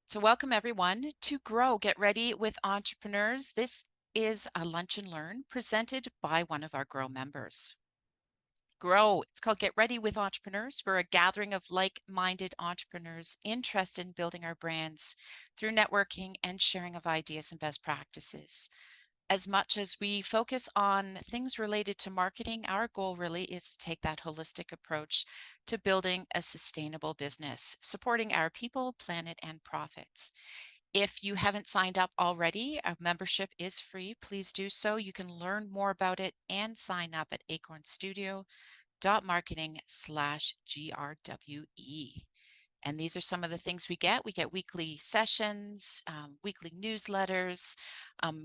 So welcome everyone to Grow, Get Ready with Entrepreneurs. This is a lunch and learn presented by one of our Grow members. Grow, it's called Get Ready with Entrepreneurs. We're a gathering of like-minded entrepreneurs interested in building our brands through networking and sharing of ideas and best practices. As much as we focus on things related to marketing, our goal really is to take that holistic approach to building a sustainable business, supporting our people, planet, and profits. If you haven't signed up already, our membership is free. Please do so. You can learn more about it and sign up at acornstudio.marketing/GRWE. And these are some of the things we get. We get weekly sessions, weekly newsletters.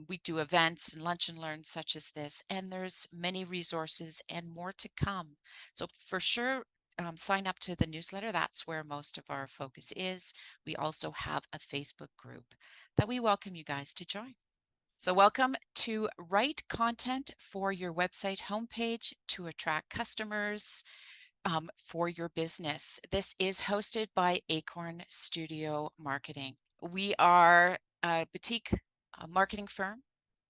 We do events and lunch and learns such as this. And there's many resources and more to come. So for sure, sign up to the newsletter. That's where most of our focus is. We also have a Facebook group that we welcome you guys to join. So welcome to Write Content for your website homepage to attract customers for your business. This is hosted by Acorn Studio Marketing. We are a boutique marketing firm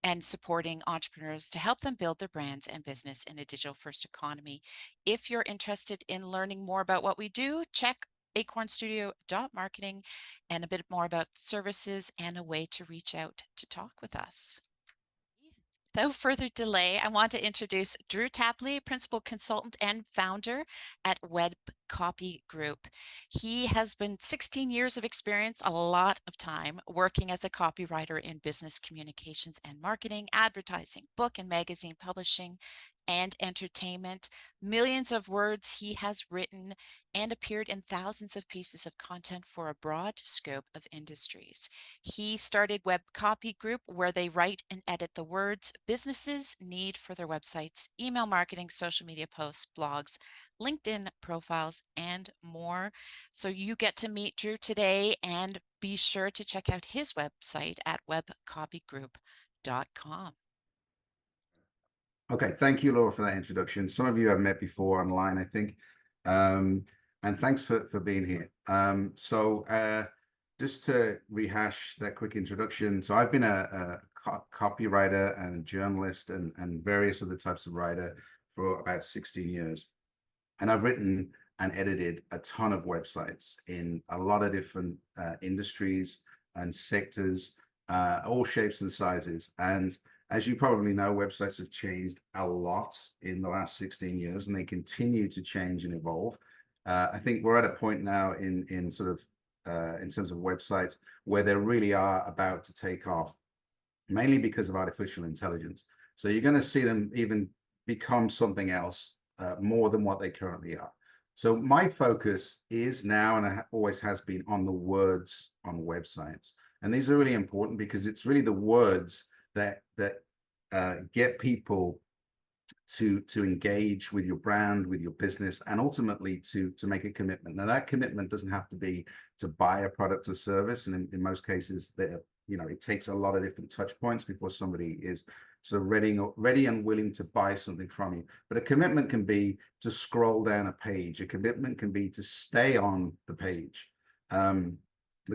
and supporting entrepreneurs to help them build their brands and business in a digital first economy. If you're interested in learning more about what we do, check acornstudio.marketing and a bit more about services and a way to reach out to talk with us. Without further delay, I want to introduce Drew Tapley, Principal Consultant and Founder at WebCopy Group. He has been 16 years of experience, a lot of time working as a copywriter in business communications and marketing, advertising, book and magazine publishing, and entertainment. Millions of words he has written and appeared in thousands of pieces of content for a broad scope of industries. He started WebCopy Group, where they write and edit the words businesses need for their websites, email marketing, social media posts, blogs, LinkedIn profiles, and more. So you get to meet Drew today, and be sure to check out his website at webcopygroup.com. Okay, thank you, Laura, for that introduction. Some of you I've met before online, I think, and thanks for being here. Just to rehash that quick introduction, so I've been a copywriter and a journalist and various other types of writer for about 16 years. And I've written and edited a ton of websites in a lot of different industries and sectors, all shapes and sizes. And as you probably know, websites have changed a lot in the last 16 years, and they continue to change and evolve. I think we're at a point now in terms of websites where they really are about to take off, mainly because of artificial intelligence. So you're going to see them even become something else more than what they currently are. So my focus is now, and always has been, on the words on websites. And these are really important because it's really the words that get people to engage with your brand, with your business, and ultimately to make a commitment. Now, that commitment doesn't have to be to buy a product or service, and in most cases, it takes a lot of different touch points before somebody is sort of ready and willing to buy something from you. But a commitment can be to scroll down a page. A commitment can be to stay on the page. The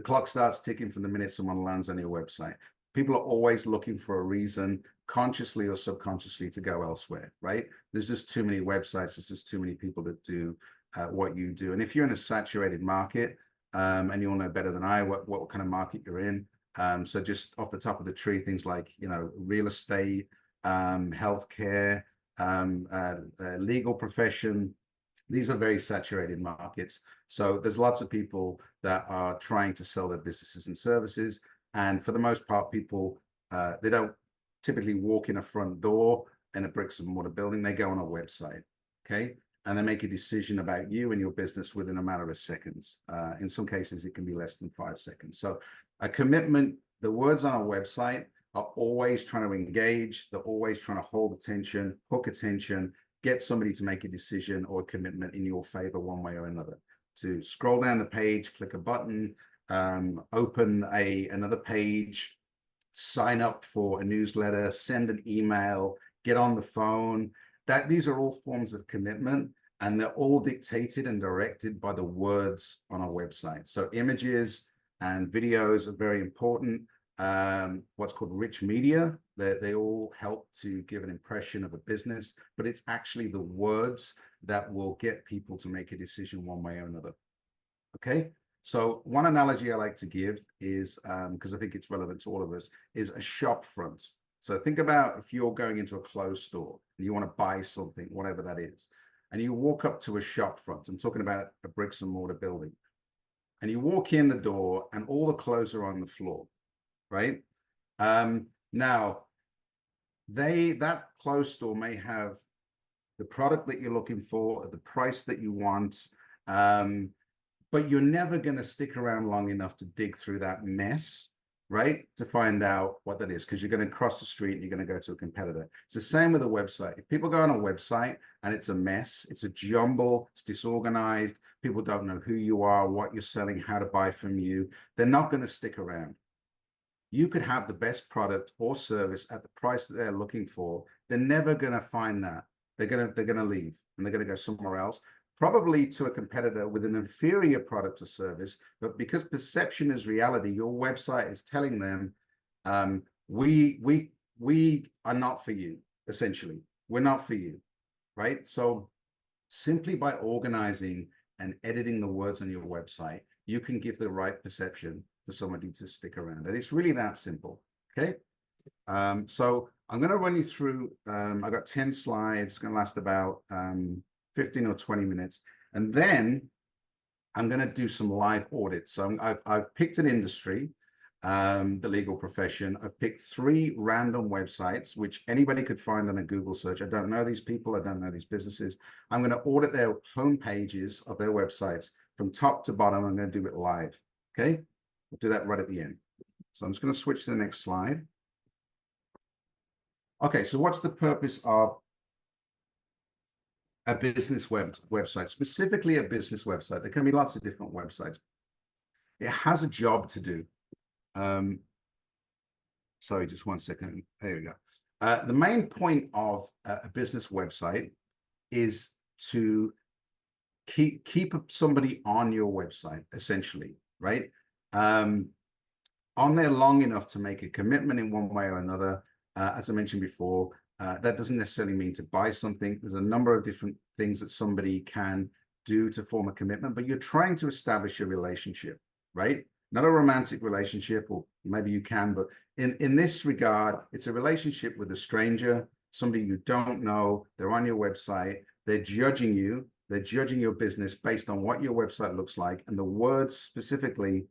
clock starts ticking from the minute someone lands on your website. People are always looking for a reason, consciously or subconsciously, to go elsewhere, right? There's just too many websites. There's just too many people that do what you do. And if you're in a saturated market, and you'll know better than I what kind of market you're in. So just off the top of the tree, things like, real estate, healthcare, legal profession, these are very saturated markets. So there's lots of people that are trying to sell their businesses and services. And for the most part, people, they don't typically walk in a front door in a bricks and mortar building. They go on a website, okay? And they make a decision about you and your business within a matter of seconds. In some cases, it can be less than 5 seconds. So a commitment, the words on a website are always trying to engage. They're always trying to hold attention, hook attention, get somebody to make a decision or a commitment in your favor one way or another. To scroll down the page, click a button, open another page, sign up for a newsletter, send an email, get on the phone. These are all forms of commitment, and they're all dictated and directed by the words on our website. So images, and videos are very important. What's called rich media, they all help to give an impression of a business, but it's actually the words that will get people to make a decision one way or another. Okay, so one analogy I like to give is, because I think it's relevant to all of us, is a shop front. So think about if you're going into a clothes store and you want to buy something, whatever that is, and you walk up to a shop front. I'm talking about a bricks and mortar building. And you walk in the door and all the clothes are on the floor, right? Now, that clothes store may have the product that you're looking for at the price that you want, but you're never going to stick around long enough to dig through that mess, right, to find out what that is, because you're going to cross the street and you're going to go to a competitor. It's the same with a website. If people go on a website and it's a mess, it's a jumble, it's disorganized, people don't know who you are, what you're selling, how to buy from you, they're not going to stick around. You could have the best product or service at the price that they're looking for. They're never going to find that. They're going to leave and they're going to go somewhere else, probably to a competitor with an inferior product or service. But because perception is reality, your website is telling them, we are not for you. Essentially, we're not for you, right? So simply by organizing and editing the words on your website, you can give the right perception for somebody to stick around. And it's really that simple. Okay. So I'm going to run you through, I got 10 slides, it's going to last about 15 or 20 minutes. And then I'm going to do some live audits. So I've picked an industry, the legal profession. I've picked 3 random websites, which anybody could find on a Google search. I don't know these people. I don't know these businesses. I'm going to audit their home pages of their websites from top to bottom. I'm going to do it live. Okay. We'll do that right at the end. So I'm just going to switch to the next slide. Okay, so what's the purpose of a business website, specifically a business website? There can be lots of different websites. It has a job to do. Sorry, just one second. There we go. The main point of a business website is to keep somebody on your website, essentially, right? On there long enough to make a commitment in one way or another. As I mentioned before, that doesn't necessarily mean to buy something. There's a number of different things that somebody can do to form a commitment, but you're trying to establish a relationship, right? Not a romantic relationship, or maybe you can, but in this regard, it's a relationship with a stranger, somebody you don't know. They're on your website. They're judging you. They're judging your business based on what your website looks like and the words specifically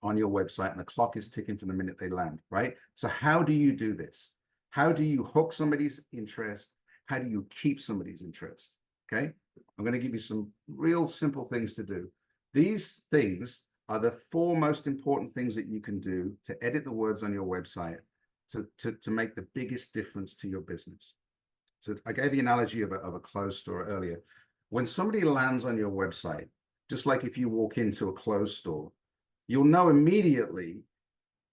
on your website, and the clock is ticking from the minute they land, right? So how do you do this? How do you hook somebody's interest? How do you keep somebody's interest? Okay, I'm going to give you some real simple things to do. These things are the 4 most important things that you can do to edit the words on your website to make the biggest difference to your business. So I gave the analogy of a clothes store earlier. When somebody lands on your website, just like if you walk into a clothes store, you'll know immediately,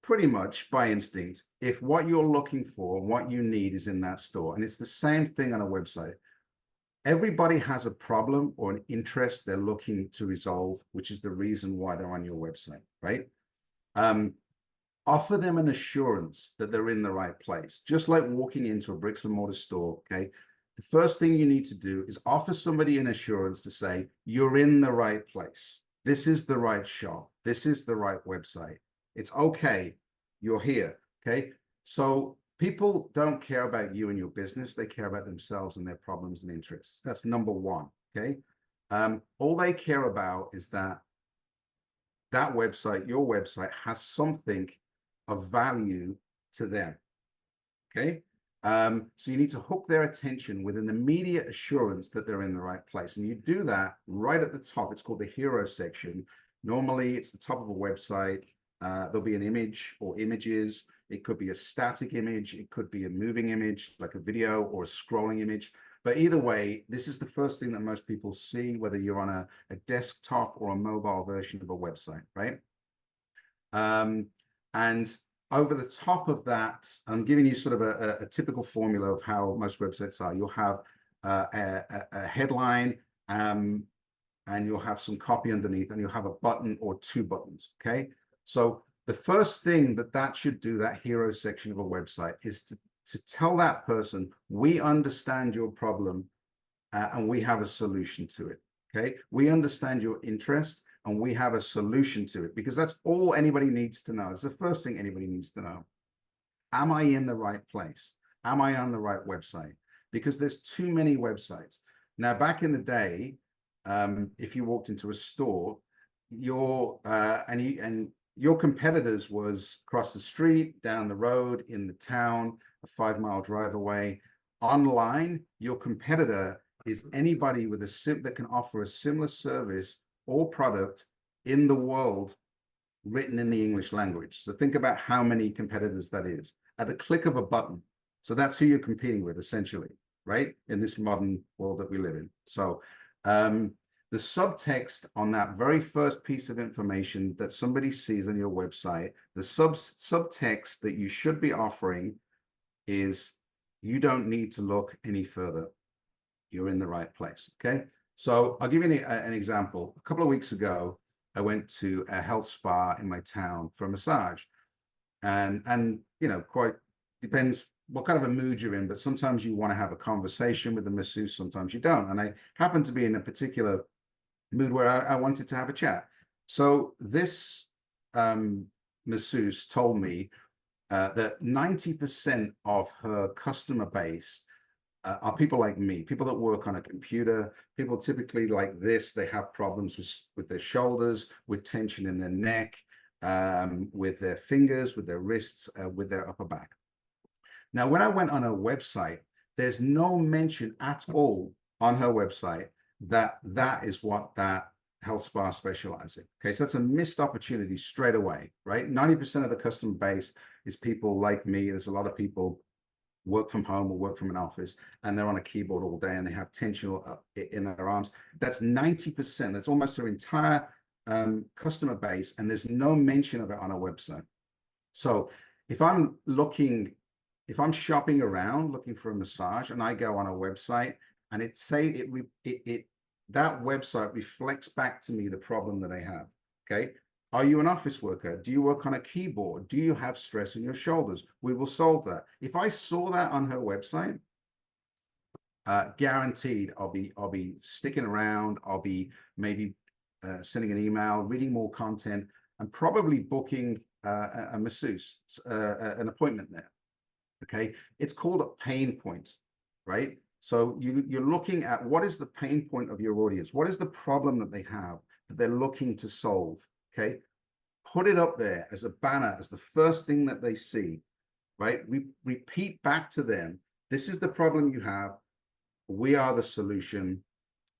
pretty much by instinct, if what you're looking for, what you need is in that store. And it's the same thing on a website. Everybody has a problem or an interest they're looking to resolve, which is the reason why they're on your website, right? Offer them an assurance that they're in the right place. Just like walking into a bricks and mortar store, okay? The first thing you need to do is offer somebody an assurance to say, you're in the right place. This is the right shop. This is the right website. It's okay. You're here. Okay. So people don't care about you and your business. They care about themselves and their problems and interests. That's number 1. Okay. All they care about is that website, your website, has something of value to them. Okay. So you need to hook their attention with an immediate assurance that they're in the right place. And you do that right at the top. It's called the hero section. Normally, it's the top of a website. There'll be an image or images. It could be a static image. It could be a moving image, like a video or a scrolling image. But either way, this is the first thing that most people see, whether you're on a desktop or a mobile version of a website, right? And over the top of that, I'm giving you sort of a typical formula of how most websites are. You'll have a headline, and you'll have some copy underneath, and you'll have a button or 2 buttons, okay? So the first thing that should do, that hero section of a website, is to tell that person, we understand your problem and we have a solution to it. Okay, we understand your interest and we have a solution to it, because that's all anybody needs to know. It's the first thing anybody needs to know. Am I in the right place? Am I on the right website? Because there's too many websites. Now, back in the day, if you walked into a store, your competitors was across the street, down the road, in the town, a 5-mile drive away. Online, your competitor is anybody with that can offer a similar service or product in the world, written in the English language. So think about how many competitors that is at the click of a button. So that's who you're competing with, essentially, right? In this modern world that we live in. So the subtext on that very first piece of information that somebody sees on your website, the subtext that you should be offering is, you don't need to look any further. You're in the right place. Okay. So I'll give you an example. A couple of weeks ago, I went to a health spa in my town for a massage, and you know, quite depends what kind of a mood you're in, but sometimes you want to have a conversation with the masseuse, sometimes you don't. And I happen to be in a particular mood where I wanted to have a chat. So this masseuse told me that 90% of her customer base are people like me, people that work on a computer, people typically like this. They have problems with their shoulders, with tension in their neck, with their fingers, with their wrists, with their upper back. Now, when I went on her website, there's no mention at all on her website that that is what that health spa specializes in. Okay, so that's a missed opportunity straight away, right? 90% of the customer base is people like me. There's a lot of people work from home or work from an office, and they're on a keyboard all day and they have tension in their arms. That's 90%. That's almost their entire customer base, and there's no mention of it on our website. So if I'm shopping around looking for a massage and I go on a website and that website reflects back to me the problem that I have. Okay. Are you an office worker? Do you work on a keyboard? Do you have stress in your shoulders? We will solve that. If I saw that on her website, guaranteed I'll be sticking around. I'll be maybe sending an email, reading more content, and probably booking a masseuse, an appointment there. Okay, it's called a pain point, right? So you're looking at what is the pain point of your audience? What is the problem that they have that they're looking to solve? Okay, put it up there as a banner, as the first thing that they see, right? Repeat back to them, this is the problem you have. We are the solution.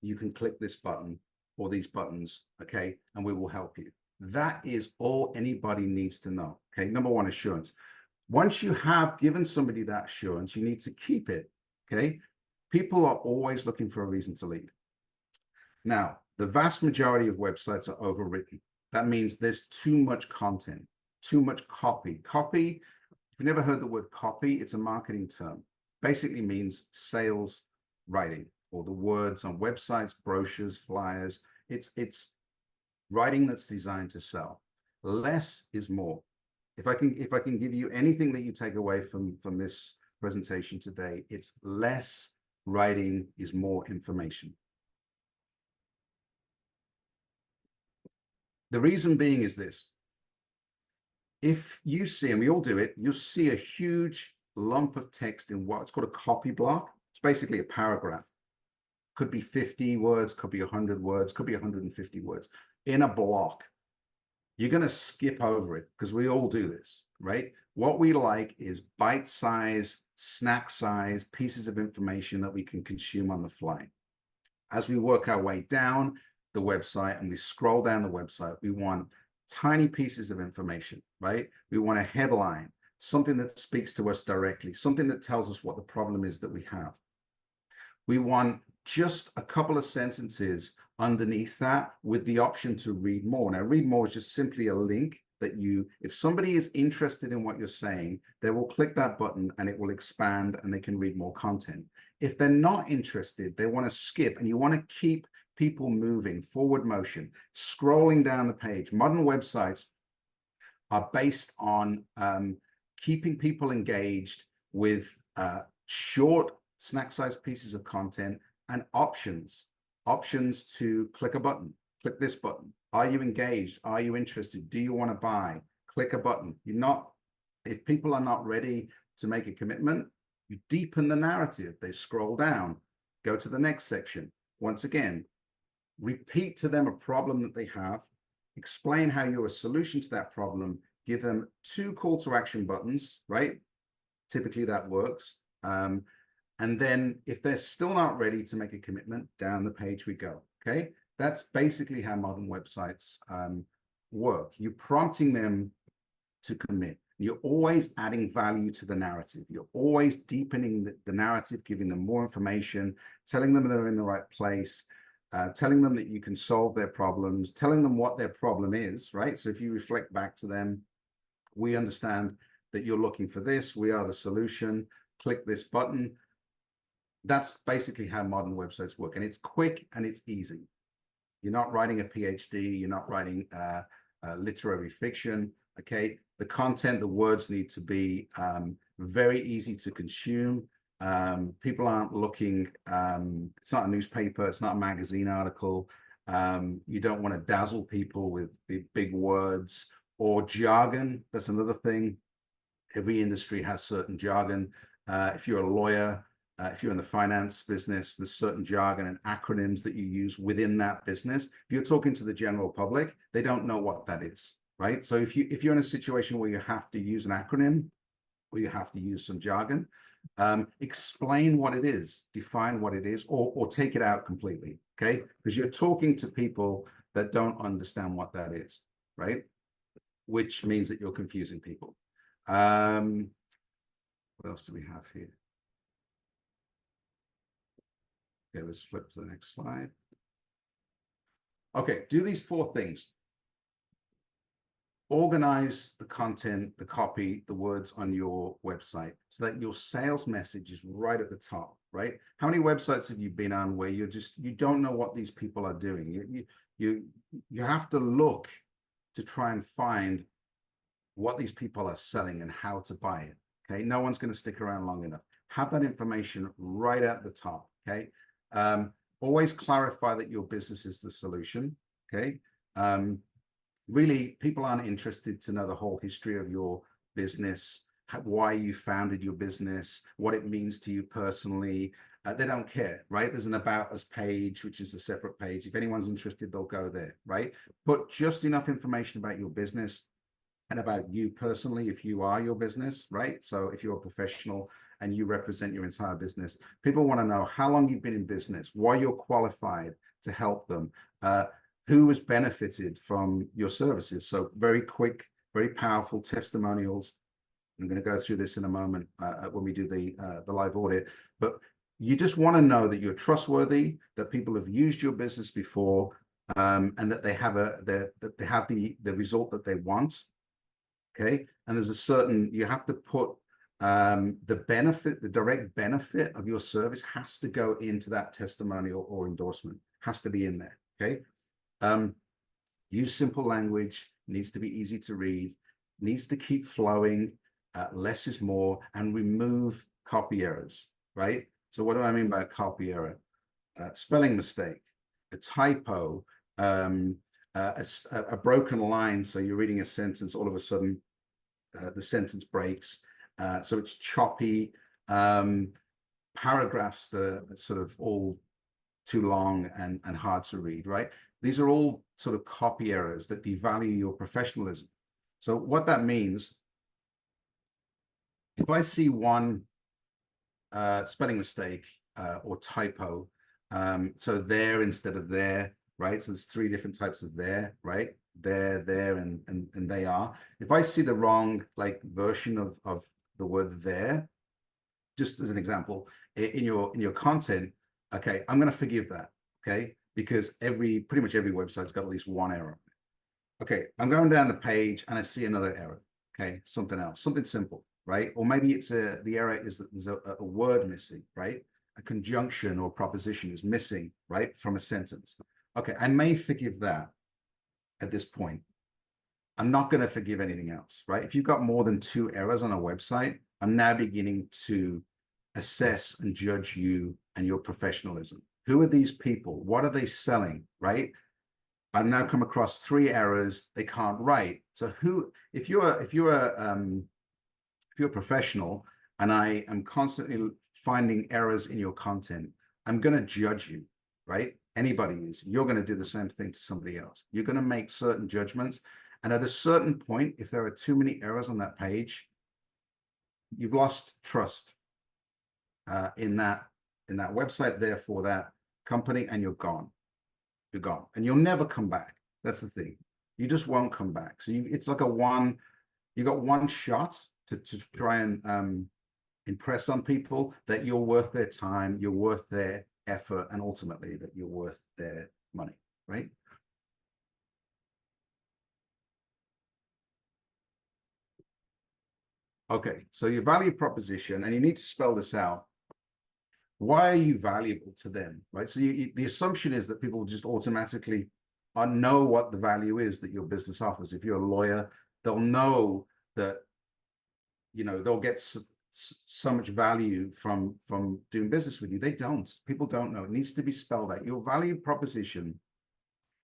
You can click this button or these buttons, okay? And we will help you. That is all anybody needs to know, okay? Number one, assurance. Once you have given somebody that assurance, you need to keep it, okay? People are always looking for a reason to leave. Now, the vast majority of websites are overwritten. That means there's too much content, too much copy. Copy, if you've never heard the word copy, it's a marketing term. Basically means sales writing, or the words on websites, brochures, flyers. It's writing that's designed to sell. Less is more. If I can give you anything that you take away from this presentation today, it's less writing is more information. The reason being is this. If you see, and we all do it, you'll see a huge lump of text in what's called a copy block. It's basically a paragraph. Could be 50 words, could be 100 words, could be 150 words in a block. You're going to skip over it because we all do this, right? What we like is bite-size, snack-size pieces of information that we can consume on the fly. As we work our way down the website and we scroll down the website, we want tiny pieces of information, right? We want a headline, something that speaks to us directly, something that tells us what the problem is that we have. We want just a couple of sentences underneath that with the option to read more. Now, read more is just simply a link that if somebody is interested in what you're saying, they will click that button and it will expand and they can read more content. If they're not interested, they want to skip, and you want to keep people moving, forward motion, scrolling down the page. Modern websites are based on keeping people engaged with short snack-sized pieces of content and options to click a button, click this button. Are you engaged? Are you interested? Do you want to buy? Click a button. If people are not ready to make a commitment, you deepen the narrative. They scroll down, go to the next section. Once again, repeat to them a problem that they have, explain how you're a solution to that problem, give them 2 call to action buttons, right? Typically that works. And then if they're still not ready to make a commitment, down the page we go, okay? That's basically how modern websites work. You're prompting them to commit. You're always adding value to the narrative. You're always deepening the narrative, giving them more information, telling them they're in the right place, telling them that you can solve their problems, telling them what their problem is, right? So if you reflect back to them, we understand that you're looking for this. We are the solution. Click this button. That's basically how modern websites work. And it's quick and it's easy. You're not writing a PhD. You're not writing literary fiction. Okay. The content, the words need to be very easy to consume. People aren't looking, it's not a newspaper, it's not a magazine article. You don't want to dazzle people with big words or jargon. That's another thing. Every industry has certain jargon. If you're a lawyer, if you're in the finance business, there's certain jargon and acronyms that you use within that business. If you're talking to the general public, they don't know what that is, right? So if you're in a situation where you have to use an acronym or you have to use some jargon, explain what it is, define what it is, or take it out completely, okay? Because you're talking to people that don't understand what that is, right? Which means that you're confusing people. What else do we have here? Okay, let's flip to the next slide. Okay, do these 4 things. Organize the content, the copy, the words on your website so that your sales message is right at the top, right? How many websites have you been on where you don't know what these people are doing? You have to look to try and find what these people are selling and how to buy it, okay? No one's going to stick around long enough. Have that information right at the top, okay? Always clarify that your business is the solution, okay? Really, people aren't interested to know the whole history of your business, why you founded your business, what it means to you personally. They don't care, right? There's an About Us page, which is a separate page. If anyone's interested, they'll go there, right? But just enough information about your business and about you personally, if you are your business, right? So if you're a professional and you represent your entire business, people want to know how long you've been in business, why you're qualified to help them, who has benefited from your services. So very quick, very powerful testimonials. I'm going to go through this in a moment when we do the live audit, but you just want to know that you're trustworthy, that people have used your business before, and that they have the result that they want. Okay, and there's a certain, you have to put the direct benefit of your service has to go into that testimonial or endorsement, has to be in there. Okay. Use simple language, needs to be easy to read, needs to keep flowing, less is more, and remove copy errors, right? So what do I mean by a copy error? Spelling mistake, a typo, a broken line. So you're reading a sentence, all of a sudden the sentence breaks. So it's choppy, paragraphs that are sort of all too long and hard to read, right? These are all sort of copy errors that devalue your professionalism. So what that means, if I see one spelling mistake or typo, so there instead of there, right? So there's 3 different types of there, right? There, and they are. If I see the wrong version of the word there, just as an example, in your content, okay, I'm going to forgive that, okay, because pretty much every website's got at least one error. Okay, I'm going down the page and I see another error. Okay, something else, something simple, right? Or maybe it's the error is that there's a word missing, right? A conjunction or proposition is missing, right, from a sentence. Okay, I may forgive that at this point. I'm not going to forgive anything else, right? If you've got more than 2 errors on a website, I'm now beginning to assess and judge you and your professionalism. Who are these people? What are they selling, right? I've now come across 3 errors. They can't write. So if you're a professional and I am constantly finding errors in your content, I'm going to judge you, right? Anybody is. You're going to do the same thing to somebody else. You're going to make certain judgments. And at a certain point, if there are too many errors on that page, you've lost trust in that website, therefore that company, and you're gone. You're gone, and you'll never come back. That's the thing. You just won't come back. So it's like you got one shot to try and impress on people that you're worth their time, you're worth their effort, and ultimately that you're worth their money, right? Okay, so your value proposition, and you need to spell this out. Why are you valuable to them, right? So the assumption is that people just automatically know what the value is that your business offers. If you're a lawyer, they'll know that, you know, they'll get so much value from doing business with you. They don't. People don't know. It needs to be spelled out. Your value proposition,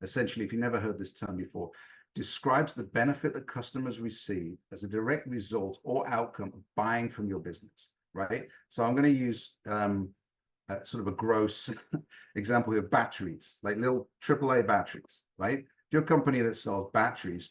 essentially, if you never heard this term before, describes the benefit that customers receive as a direct result or outcome of buying from your business, right? So I'm going to use sort of a gross example here, batteries, like little AAA batteries, right? If you're a company that sells batteries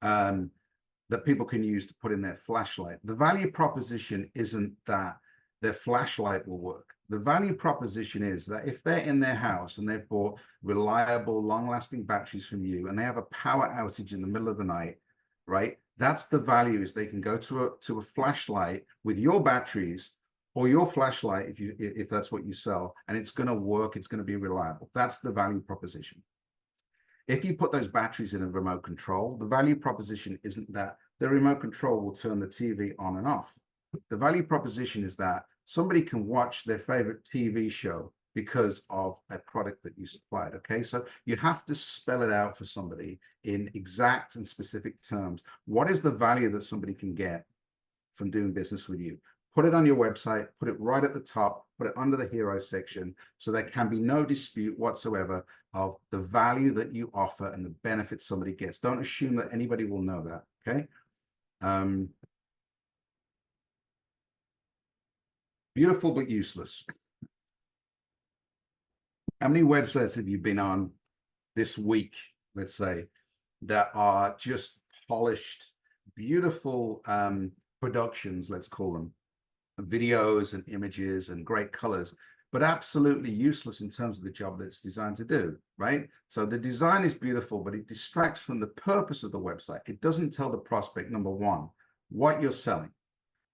that people can use to put in their flashlight, the value proposition isn't that their flashlight will work. The value proposition is that if they're in their house and they've bought reliable, long-lasting batteries from you, and they have a power outage in the middle of the night, right? That's the value, is they can go to a flashlight with your batteries or your flashlight, if that's what you sell, and it's going to work. It's going to be reliable. That's the value proposition. If you put those batteries in a remote control, the value proposition isn't that the remote control will turn the TV on and off. The value proposition is that somebody can watch their favorite TV show because of a product that you supplied. Okay, so you have to spell it out for somebody in exact and specific terms. What is the value that somebody can get from doing business with you? Put it on your website, put it right at the top, put it under the hero section, so there can be no dispute whatsoever of the value that you offer and the benefits somebody gets. Don't assume that anybody will know that, okay? Beautiful but useless. How many websites have you been on this week, let's say, that are just polished, beautiful productions, let's call them, videos and images and great colors, but absolutely useless in terms of the job that it's designed to do, right? So the design is beautiful, but it distracts from the purpose of the website. It doesn't tell the prospect, number one, what you're selling.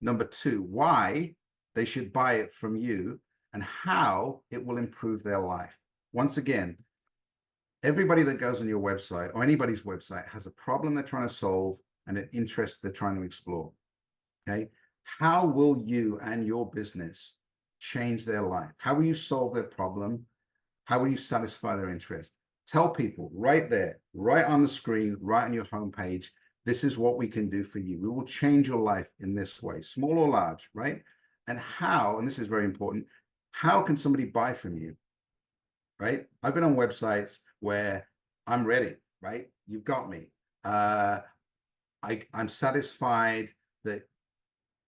Number two, why they should buy it from you and how it will improve their life. Once again, everybody that goes on your website or anybody's website has a problem they're trying to solve and an interest they're trying to explore, okay? How will you and your business change their life? How will you solve their problem? How will you satisfy their interest? Tell people right there, right on the screen, right on your homepage, this is what we can do for you. We will change your life in this way, small or large, right? And how, and this is very important, how can somebody buy from you, right? I've been on websites where I'm ready, right? You've got me. I'm satisfied that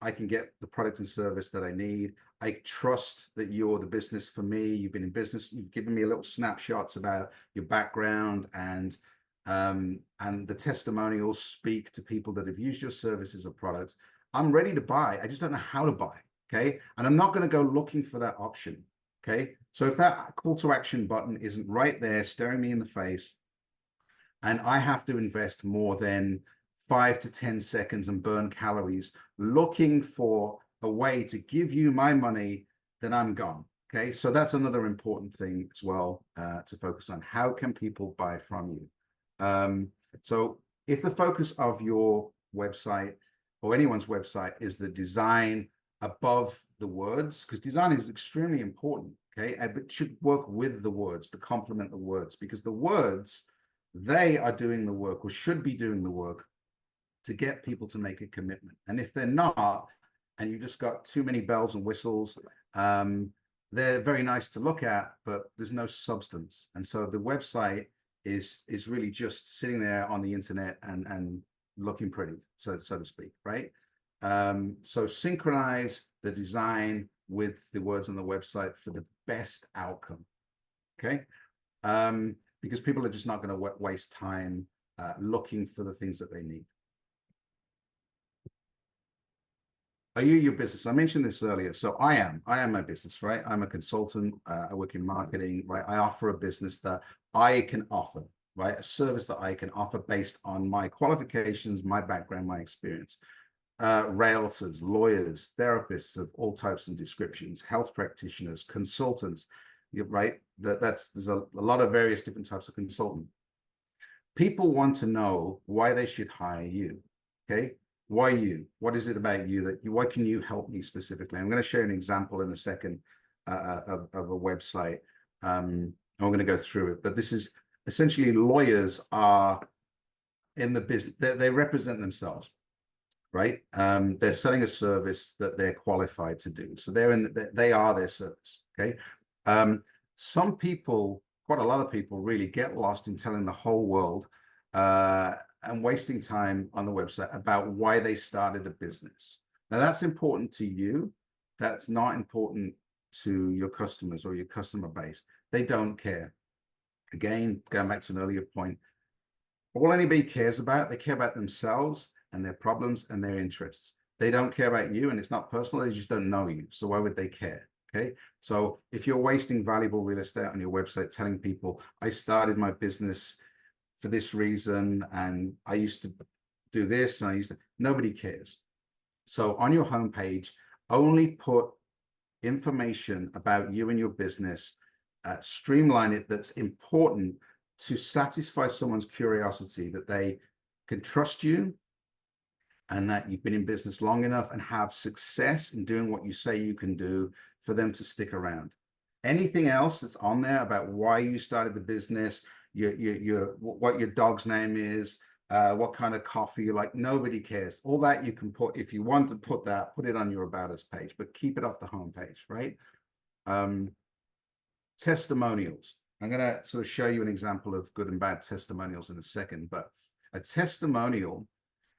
I can get the product and service that I need. I trust that you're the business for me. You've been in business. You've given me a little snapshots about your background, and the testimonials speak to people that have used your services or products. I'm ready to buy. I just don't know how to buy. Okay. And I'm not going to go looking for that option. Okay. So if that call to action button isn't right there staring me in the face, and I have to invest more than 5 to 10 seconds and burn calories looking for a way to give you my money, then I'm gone. Okay, so that's another important thing as well to focus on. How can people buy from you? So if the focus of your website or anyone's website is the design above the words, because design is extremely important, okay, but it should work with the words to complement the words, because the words They are doing the work, or should be doing the work, to get people to make a commitment. And if they're not, and you've just got too many bells and whistles, they're very nice to look at, but there's no substance. And so the website is really just sitting there on the internet and looking pretty, so to speak, right? So synchronize the design with the words on the website for the best outcome, okay? Because people are just not going to waste time looking for the things that they need. Are you your business? I mentioned this earlier. So I am my business, right? I'm a consultant. I work in marketing, right? I offer a business that I can offer, right? A service that I can offer based on my qualifications, my background, my experience. Realtors, lawyers, therapists of all types and descriptions, health practitioners, consultants, right? There's a lot of various different types of consultant. People want to know why they should hire you, okay? Why you? What is it about you that why can you help me specifically? I'm going to share an example in a second of a website. I'm going to go through it, but this is essentially lawyers are in the business. They represent themselves, right? They're selling a service that they're qualified to do. So they are their service, okay? Some people, quite a lot of people really get lost in telling the whole world and wasting time on the website about why they started a business. Now that's important to you. That's not important to your customers or your customer base. They don't care. Again, going back to an earlier point, all anybody cares about, they care about themselves and their problems and their interests. They don't care about you, and it's not personal. They just don't know you. So why would they care? Okay. So if you're wasting valuable real estate on your website telling people, I started my business for this reason, and I used to do this, and nobody cares. So on your homepage, only put information about you and your business, streamline it, that's important to satisfy someone's curiosity, that they can trust you and that you've been in business long enough and have success in doing what you say you can do for them to stick around. Anything else that's on there about why you started the business, what your dog's name is, what kind of coffee you like, nobody cares. All that you can put, if you want to put that, put it on your About Us page, but keep it off the homepage, right? Testimonials. I'm going to sort of show you an example of good and bad testimonials in a second, but a testimonial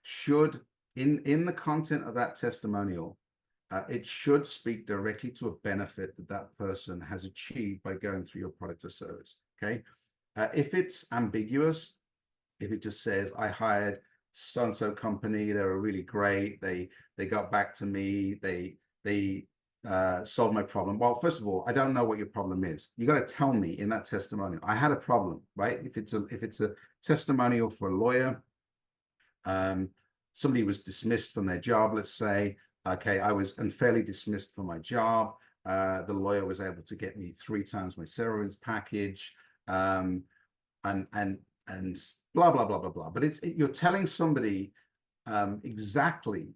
should, in the content of that testimonial, it should speak directly to a benefit that that person has achieved by going through your product or service, okay? If it's ambiguous, if it just says, I hired so-and-so company, they were really great, they got back to me, they solved my problem. Well, first of all, I don't know what your problem is. You got to tell me in that testimonial, I had a problem, right? If it's a testimonial for a lawyer, somebody was dismissed from their job, let's say, okay, I was unfairly dismissed from my job. The lawyer was able to get me 3 times my severance package, and blah blah blah blah blah. But you're telling somebody exactly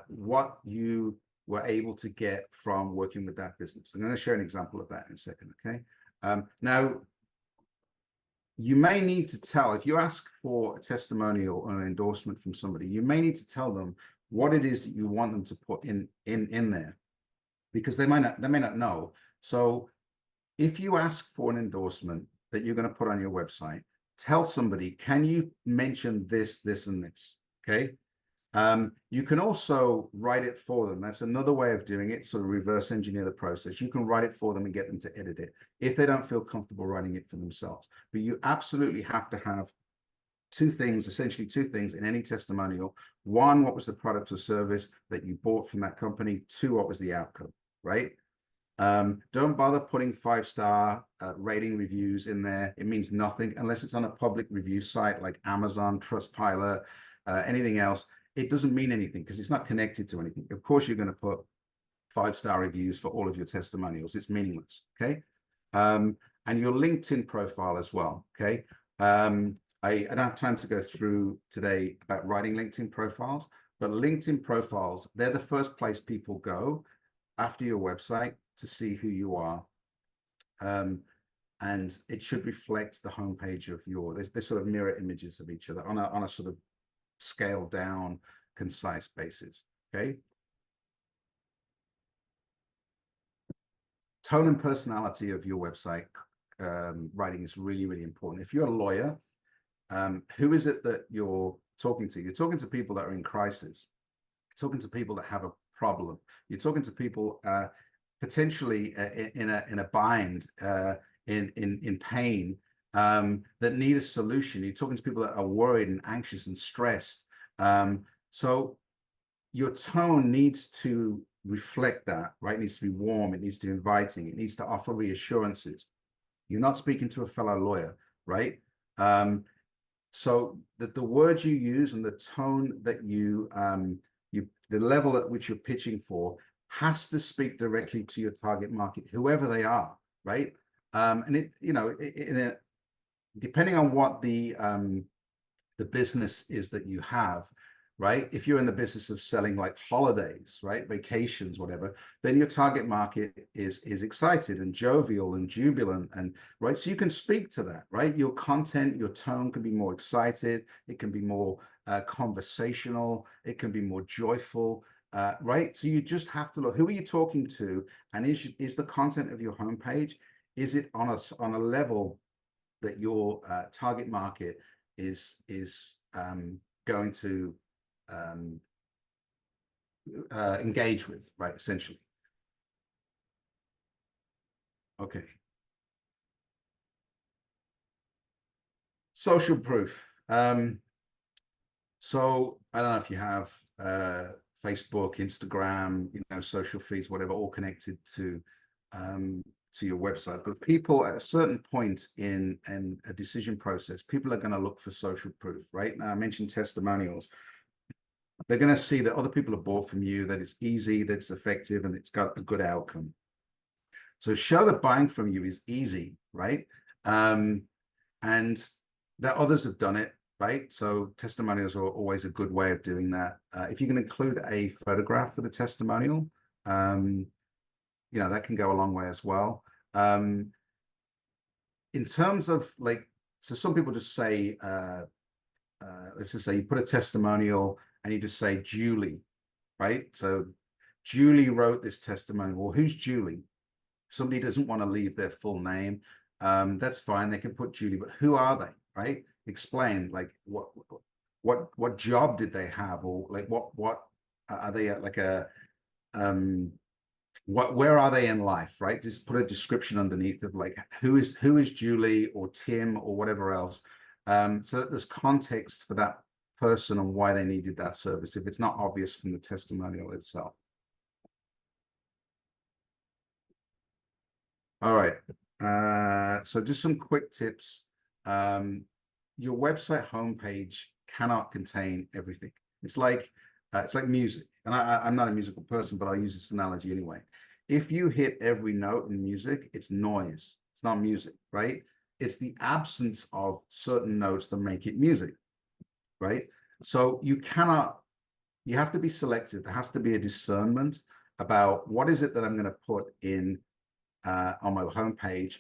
what you were able to get from working with that business. I'm going to share an example of that in a second. Okay. Now, you may need to tell, if you ask for a testimonial or an endorsement from somebody, you may need to tell them what it is that you want them to put in there, because they may not know. So if you ask for an endorsement that you're going to put on your website, tell somebody, can you mention this, this, and this? Okay. You can also write it for them. That's another way of doing it, sort of reverse engineer the process. You can write it for them and get them to edit it if they don't feel comfortable writing it for themselves. But you absolutely have to have essentially two things in any testimonial. One, what was the product or service that you bought from that company? 2, what was the outcome, right? Don't bother putting 5-star rating reviews in there. It means nothing unless it's on a public review site like Amazon, Trustpilot, anything else. It doesn't mean anything because it's not connected to anything. Of course, you're going to put 5-star reviews for all of your testimonials. It's meaningless, okay? And your LinkedIn profile as well, okay? I don't have time to go through today about writing LinkedIn profiles, but LinkedIn profiles, they're the first place people go after your website to see who you are. and it should reflect the homepage of your, they're sort of mirror images of each other on a sort of scaled down, concise basis. Okay. Tone and personality of your website writing is really, really important. If you're a lawyer, who is it that you're talking to? You're talking to people that are in crisis. You're talking to people that have a problem. You're talking to people potentially in a bind, in pain, that need a solution. You're talking to people that are worried and anxious and stressed. So your tone needs to reflect that, right? It needs to be warm. It needs to be inviting. It needs to offer reassurances. You're not speaking to a fellow lawyer, right? So the words you use and the tone that the level at which you're pitching for has to speak directly to your target market, whoever they are, right? And it, you know, depending on what the business is that you have, right? If you're in the business of selling like holidays, right, vacations, whatever, then your target market is excited and jovial and jubilant, and right, so you can speak to that, right? Your content, your tone can be more excited, it can be more conversational, it can be more joyful, right? So you just have to look, who are you talking to, and is the content of your homepage, is it on a level that your target market is going to engage with, right? Essentially. Okay. Social proof. So I don't know if you have Facebook, Instagram, you know, social feeds, whatever, all connected to your website. But people at a certain point in a decision process, people are going to look for social proof, right? Now I mentioned testimonials. They're going to see that other people have bought from you, that it's easy, that it's effective, and it's got a good outcome. So show that buying from you is easy, right? And that others have done it, right? So testimonials are always a good way of doing that. If you can include a photograph for the testimonial, you know, that can go a long way as well. In terms of like, so some people just say, let's just say you put a testimonial and you just say Julie, right? So Julie wrote this testimonial. Well, who's Julie? Somebody doesn't want to leave their full name. That's fine. They can put Julie, but who are they, right? Explain, like what job did they have, or like what are they at, like a where are they in life, right? Just put a description underneath of like who is Julie or Tim or whatever else, so that there's context for that person and why they needed that service if it's not obvious from the testimonial itself. All right, so just some quick tips. Your website homepage cannot contain everything. It's like music, and I'm not a musical person, but I'll use this analogy anyway. If you hit every note in music, it's noise. It's not music, right? It's the absence of certain notes that make it music, right? So you have to be selective. There has to be a discernment about what is it that I'm going to put in on my homepage,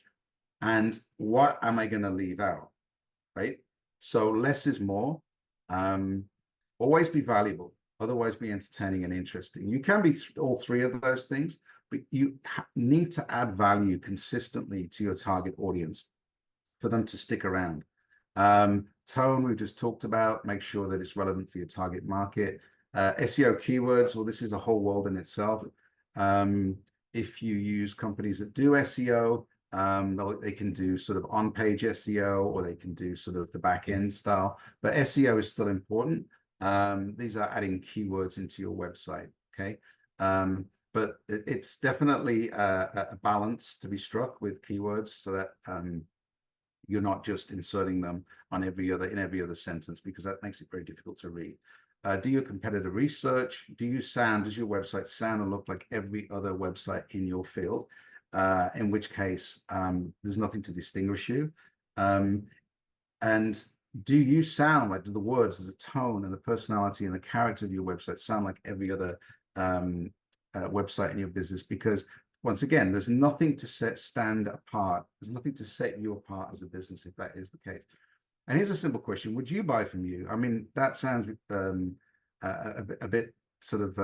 and what am I going to leave out, right? So less is more. Always be valuable, otherwise be entertaining and interesting. You can be all three of those things, but you need to add value consistently to your target audience for them to stick around. Tone, we just talked about, make sure that it's relevant for your target market. SEO keywords, well, this is a whole world in itself. If you use companies that do SEO, they can do sort of on-page SEO, or they can do sort of the back-end style, but SEO is still important. These are adding keywords into your website, okay? But it's definitely a balance to be struck with keywords, so that you're not just inserting them on in every other sentence, because that makes it very difficult to read. Do your competitor research. Does your website sound and look like every other website in your field? In which case, there's nothing to distinguish you. And do you sound like, do the words, the tone, and the personality and the character of your website sound like every other website in your business? Because once again, there's nothing to stand apart. There's nothing to set you apart as a business if that is the case. And here's a simple question: would you buy from you? I mean, that sounds a bit sort of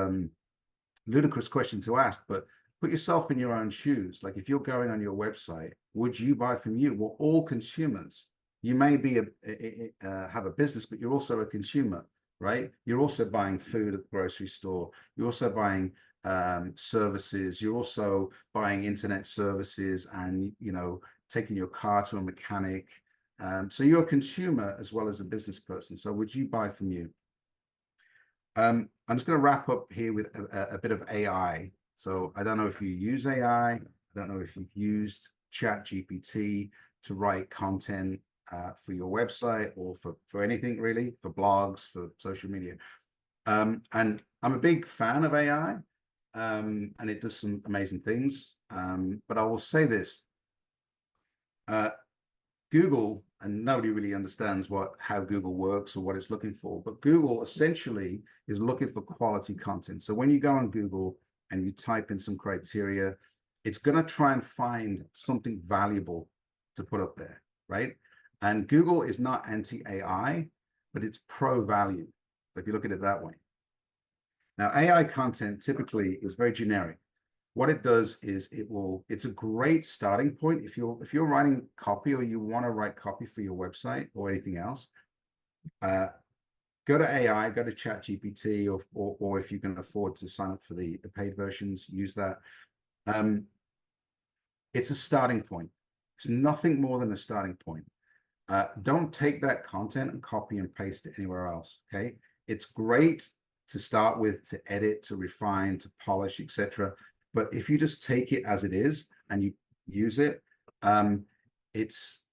ludicrous question to ask, but put yourself in your own shoes. Like, if you're going on your website, would you buy from you? We're all consumers. You may be have a business, but you're also a consumer, right? You're also buying food at the grocery store. You're also buying services. You're also buying internet services, and taking your car to a mechanic. So you're a consumer as well as a business person. So would you buy from you? I'm just going to wrap up here with a bit of AI. So I don't know if you use AI. I don't know if you've used ChatGPT to write content for your website, or for anything really, for blogs, for social media. And I'm a big fan of AI, and it does some amazing things. But I will say this. Google, and nobody really understands how Google works or what it's looking for, but Google essentially is looking for quality content. So when you go on Google and you type in some criteria, it's going to try and find something valuable to put up there, right? And Google is not anti-AI, but it's pro-value, if you look at it that way. Now, AI content typically is very generic. What it does is it's a great starting point if you're writing copy, or you want to write copy for your website or anything else. Go to AI, go to ChatGPT, or if you can afford to sign up for the paid versions, use that. It's a starting point. It's nothing more than a starting point. Don't take that content and copy and paste it anywhere else. Okay, it's great to start with, to edit, to refine, to polish, etc. But if you just take it as it is and you use it, it's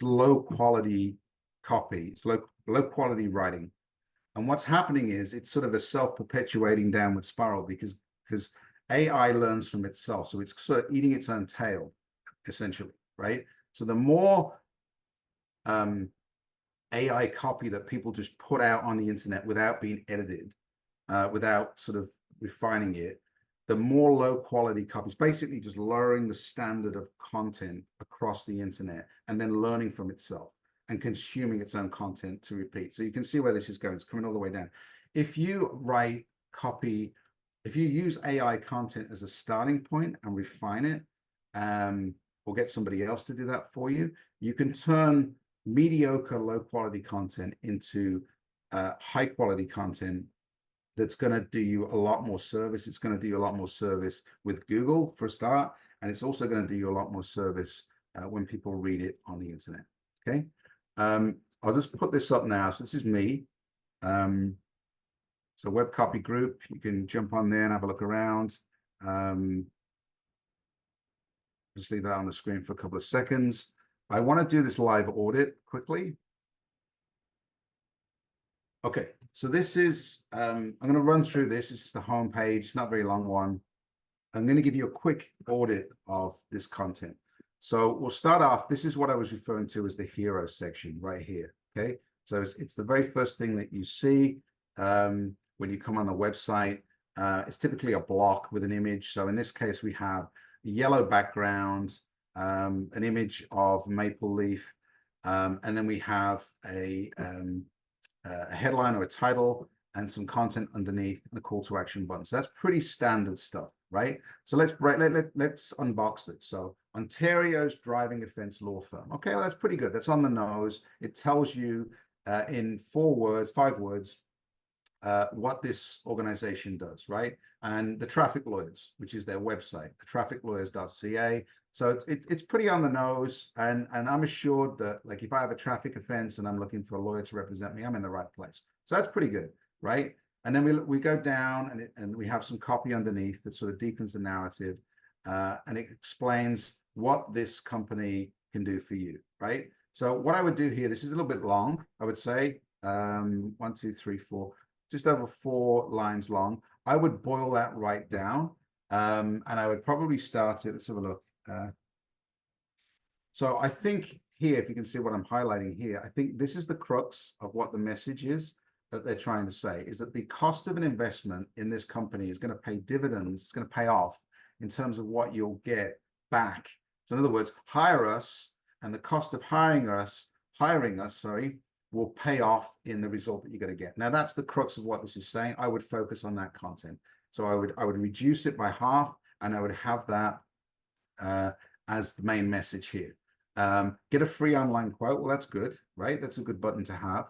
low quality copy. It's low quality writing. And what's happening is it's sort of a self-perpetuating downward spiral, because AI learns from itself. So it's sort of eating its own tail, essentially, right? So the more AI copy that people just put out on the internet without being edited, without sort of refining it, the more low quality copies, basically just lowering the standard of content across the internet, and then learning from itself and consuming its own content to repeat. So you can see where this is going. It's coming all the way down. If you write copy, if you use AI content as a starting point and refine it, or get somebody else to do that for you, you can turn mediocre, low quality content into high quality content that's going to do you a lot more service. It's going to do you a lot more service with Google for a start, and it's also going to do you a lot more service when people read it on the internet. Okay, I'll just put this up now. So this is me. So WebCopy Group, you can jump on there and have a look around. Just leave that on the screen for a couple of seconds. I want to do this live audit quickly. Okay, so this is, I'm going to run through this. This is the home page. It's not a very long one. I'm going to give you a quick audit of this content. So we'll start off. This is what I was referring to as the hero section right here. Okay, so it's the very first thing that you see when you come on the website. It's typically a block with an image. So in this case, we have a yellow background, an image of maple leaf, and then we have a headline or a title, and some content underneath, and a call to action button. So that's pretty standard stuff, right? So let's unbox it. So Ontario's driving offense law firm. Okay, well, that's pretty good. That's on the nose. It tells you in 5 words, what this organization does, right? And the Traffic Lawyers, which is their website, the trafficlawyers.ca. So it's pretty on the nose, and I'm assured that, like, if I have a traffic offense and I'm looking for a lawyer to represent me, I'm in the right place. So that's pretty good, right? And then we go down, and we have some copy underneath that sort of deepens the narrative, and it explains what this company can do for you, right? So what I would do here, this is a little bit long, I would say, 1, 2, 3, 4, just over 4 lines long. I would boil that right down, and I would probably start it. Let's have a look. So I think here, if you can see what I'm highlighting here, I think this is the crux of what the message is that they're trying to say, is that the cost of an investment in this company is going to pay dividends, it's going to pay off in terms of what you'll get back. So in other words, hire us, and the cost of hiring us, will pay off in the result that you're going to get. Now that's the crux of what this is saying. I would focus on that content. So I would reduce it by half, and I would have that as the main message here. Get a free online quote. Well, that's good, right? That's a good button to have.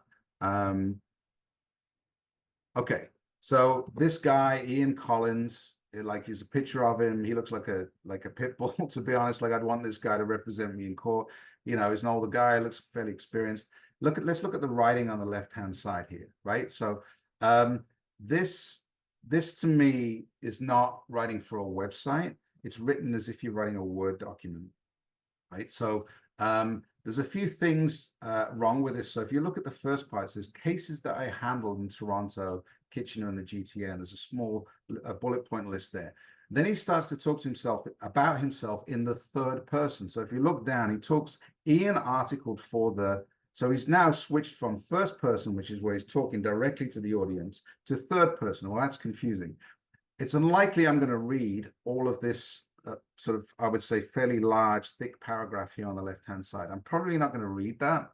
Okay, so this guy, Ian Collins, like, he's a picture of him. He looks like a pit bull, to be honest. Like, I'd want this guy to represent me in court. You know, he's an older guy, looks fairly experienced. Let's look at the writing on the left-hand side here, right? So this to me is not writing for a website. It's written as if you're writing a Word document, right? So there's a few things wrong with this. So if you look at the first part, it says cases that I handled in Toronto, Kitchener, and the GTA, and there's a small bullet point list there. Then he starts to talk to himself about himself in the third person. So if you look down, he talks, Ian articled for the, so he's now switched from first person, which is where he's talking directly to the audience, to third person. Well, that's confusing. It's unlikely I'm going to read all of this sort of, I would say, fairly large, thick paragraph here on the left-hand side. I'm probably not going to read that.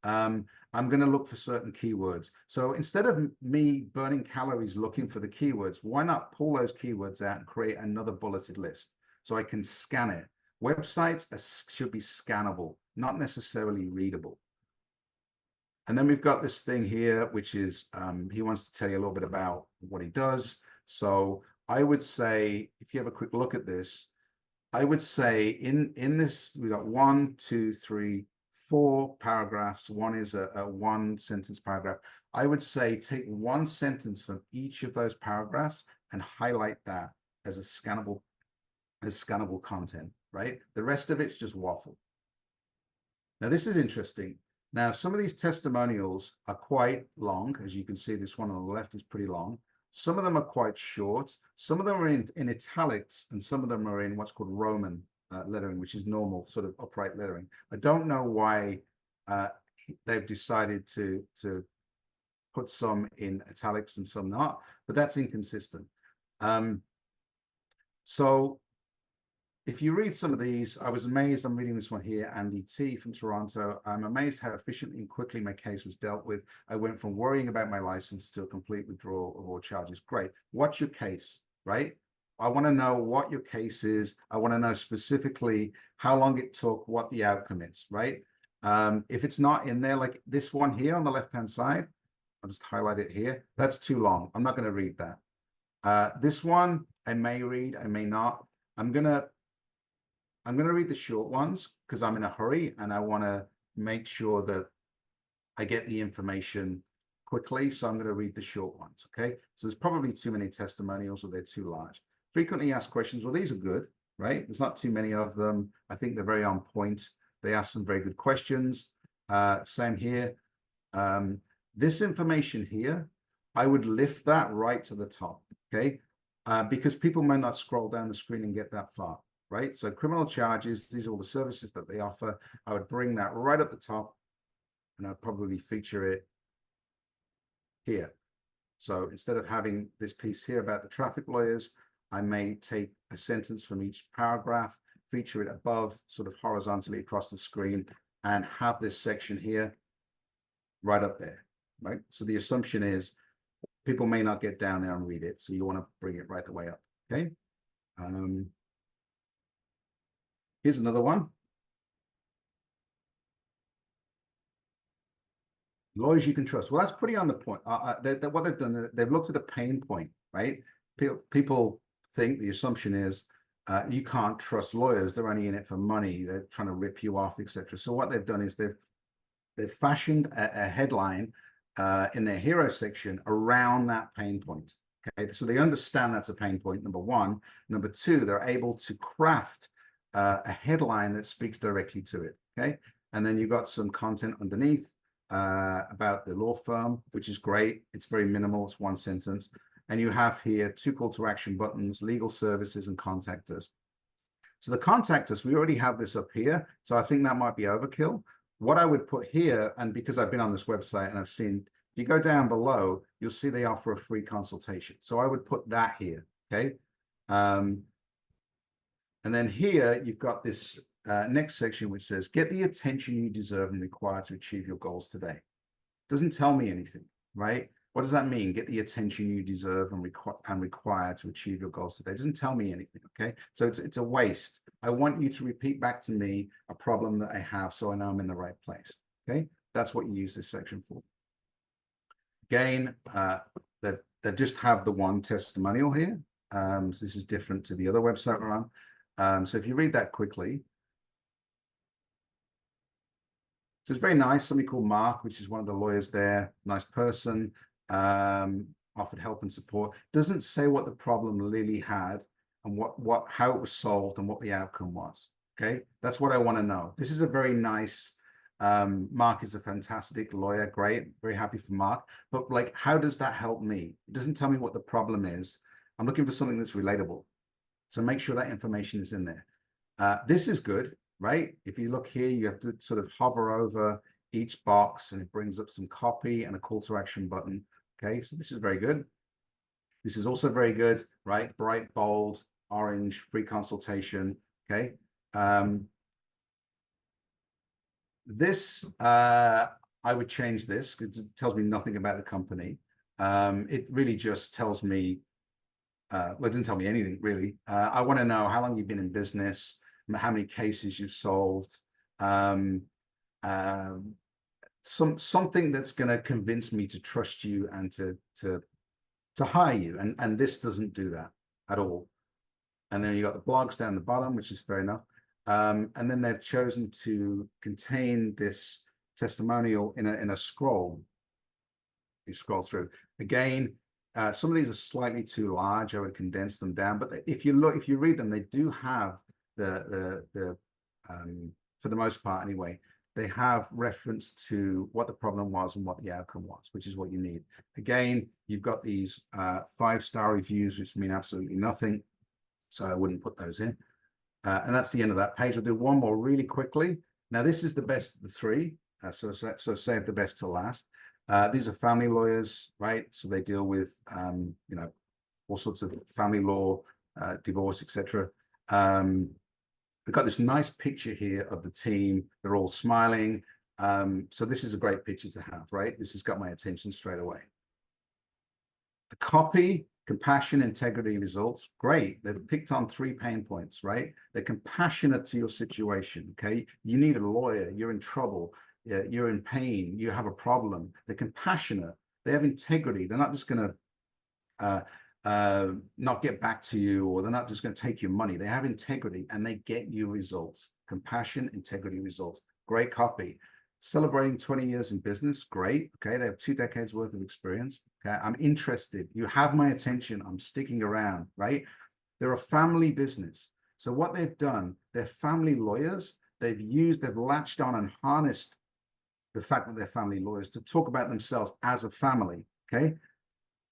I'm going to look for certain keywords. So instead of me burning calories looking for the keywords, why not pull those keywords out and create another bulleted list so I can scan it? Websites should be scannable, not necessarily readable. And then we've got this thing here, which is he wants to tell you a little bit about what he does. So I would say, if you have a quick look at this, I would say in this, we've got 1, 2, 3, 4 paragraphs. One is a one sentence paragraph. I would say take one sentence from each of those paragraphs and highlight that as scannable content, right? The rest of it's just waffle. Now, this is interesting. Now, some of these testimonials are quite long. As you can see, this one on the left is pretty long. Some of them are quite short. Some of them are in italics, and some of them are in what's called Roman lettering, which is normal sort of upright lettering. I don't know why they've decided to put some in italics and some not, but that's inconsistent. So if you read some of these, I was amazed. I'm reading this one here, Andy T from Toronto. I'm amazed how efficiently and quickly my case was dealt with. I went from worrying about my license to a complete withdrawal of all charges. Great. What's your case, right? I want to know what your case is. I want to know specifically how long it took, what the outcome is, right? If it's not in there, like this one here on the left-hand side, I'll just highlight it here. That's too long. I'm not going to read that. This one, I may read, I may not. I'm going to read the short ones because I'm in a hurry and I want to make sure that I get the information quickly. So I'm going to read the short ones. Okay. So there's probably too many testimonials or they're too large. Frequently asked questions. Well, these are good, right? There's not too many of them. I think they're very on point. They ask some very good questions. Same here. This information here, I would lift that right to the top. Okay. Because people may not scroll down the screen and get that far. Right? So criminal charges, these are all the services that they offer. I would bring that right at the top and I'd probably feature it here. So instead of having this piece here about the traffic lawyers, I may take a sentence from each paragraph, feature it above, sort of horizontally across the screen, and have this section here right up there, right? So the assumption is people may not get down there and read it. So you want to bring it right the way up, okay? Here's another one. Lawyers you can trust. Well, that's pretty on the point. What they've done, they've looked at a pain point, right? People think the assumption is you can't trust lawyers. They're only in it for money. They're trying to rip you off, etc. So what they've done is they've fashioned a headline in their hero section around that pain point. Okay, so they understand that's a pain point, number one. Number two, they're able to craft a headline that speaks directly to it. Okay, and then you've got some content underneath about the law firm, which is great. It's very minimal. It's one sentence. And you have here 2 call to action buttons, legal services, and contact us. So the contact us, we already have this up here. So I think that might be overkill. What I would put here, and because I've been on this website and I've seen, if you go down below, you'll see they offer a free consultation. So I would put that here, okay? And then here you've got this next section which says, get the attention you deserve and require to achieve your goals today. Doesn't tell me anything, right? What does that mean? Get the attention you deserve and require to achieve your goals today. It doesn't tell me anything, okay? So it's a waste. I want you to repeat back to me a problem that I have so I know I'm in the right place, okay? That's what you use this section for. Again, they just have the one testimonial here. So this is different to the other website we're on. So if you read that quickly, so it's very nice. Somebody called Mark, which is one of the lawyers there, nice person, offered help and support. Doesn't say what the problem Lily had and how it was solved and what the outcome was. Okay, that's what I want to know. This is a very nice. Mark is a fantastic lawyer, great, very happy for Mark. But like, how does that help me? It doesn't tell me what the problem is. I'm looking for something that's relatable. So make sure that information is in there. This is good. Right? If you look here, you have to sort of hover over each box and it brings up some copy and a call to action button. Okay, so this is very good. This is also very good, right? Bright, bold, orange, free consultation. Okay. This, I would change this because it tells me nothing about the company. It really just tells me, well, it doesn't tell me anything really. I want to know how long you've been in business, how many cases you've solved, something that's going to convince me to trust you and to hire you. And this doesn't do that at all. And then you got the blogs down the bottom, which is fair enough. And then they've chosen to contain this testimonial in a scroll. You scroll through again. Some of these are slightly too large. I would condense them down. But if you read them, they do have for the most part anyway, they have reference to what the problem was and what the outcome was, which is what you need. Again, you've got these 5-star reviews, which mean absolutely nothing. So I wouldn't put those in. And that's the end of that page. I'll do one more really quickly. Now, this is the best of the three. So save the best to last. These are family lawyers, right? So they deal with, all sorts of family law, divorce, etc. We've got this nice picture here of the team. They're all smiling. So this is a great picture to have, right? This has got my attention straight away. The copy, compassion, integrity, results, great. They've picked on 3 pain points, right? They're compassionate to your situation, okay? You need a lawyer. You're in trouble. You're in pain. You have a problem. They're compassionate. They have integrity. They're not just going to not get back to you, or they're not just going to take your money. They have integrity and they get you results. Compassion, integrity, results. Great copy. Celebrating 20 years in business. Great. Okay. They have 2 decades worth of experience. Okay. I'm interested. You have my attention. I'm sticking around, right? They're a family business. So what they've done, they're family lawyers. They've latched on and harnessed the fact that they're family lawyers to talk about themselves as a family. Okay.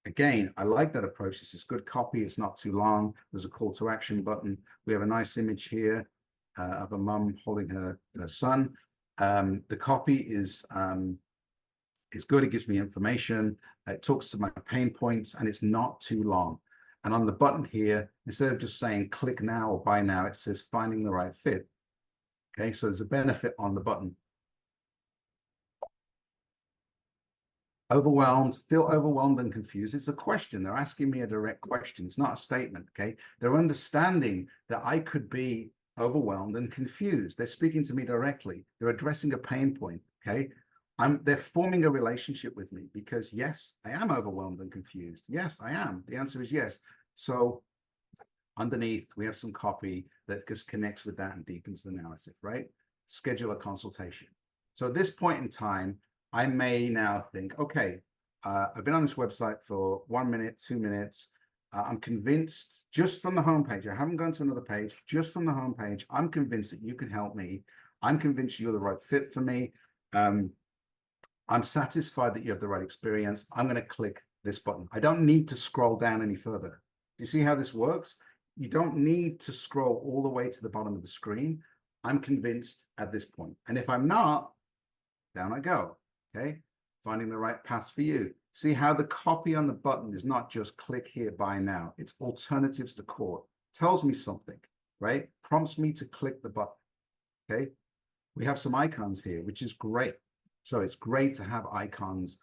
Again, I like that approach. This is good copy. It's not too long. There's a call to action button. We have a nice image here of a mum holding her son. The copy is good. It gives me information. It talks to my pain points, and it's not too long. And on the button here, instead of just saying click now or buy now, it says finding the right fit. Okay, so there's a benefit on the button. Feel overwhelmed and confused. It's a question. They're asking me a direct question. It's not a statement. Okay. They're understanding that I could be overwhelmed and confused. They're speaking to me directly. They're addressing a pain point. Okay. They're forming a relationship with me because yes, I am overwhelmed and confused. Yes, I am. The answer is yes. So underneath, we have some copy that just connects with that and deepens the narrative, right? Schedule a consultation. So at this point in time, I may now think, okay, I've been on this website for 1 minute, 2 minutes. I'm convinced just from the homepage, I haven't gone to another page, just from the homepage, I'm convinced that you can help me. I'm convinced you're the right fit for me. I'm satisfied that you have the right experience. I'm going to click this button. I don't need to scroll down any further. Do you see how this works? You don't need to scroll all the way to the bottom of the screen. I'm convinced at this point. And if I'm not, down I go. Okay, finding the right path for you. See how the copy on the button is not just click here, buy now. It's alternatives to court. Tells me something. right? Prompts me to click the button, okay? We have some icons here, which is great. So it's great to have icons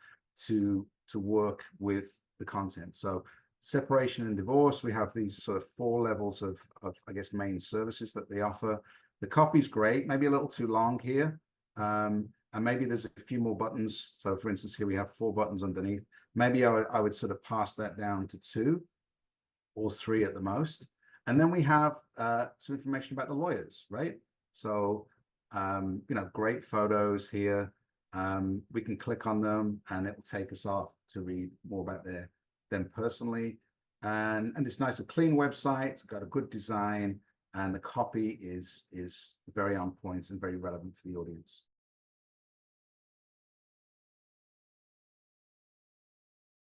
to work with the content. So separation and divorce, we have these sort of 4 levels of I guess, main services that they offer. The copy's great, maybe a little too long here. And maybe there's a few more buttons. So for instance, here we have 4 buttons underneath. Maybe I would sort of pass that down to 2 or 3 at the most. And then we have some information about the lawyers, right? So, you know, great photos here. We can click on them and it will take us off to read more about them personally. And it's nice, a clean website, it's got a good design, and the copy is very on point and very relevant for the audience.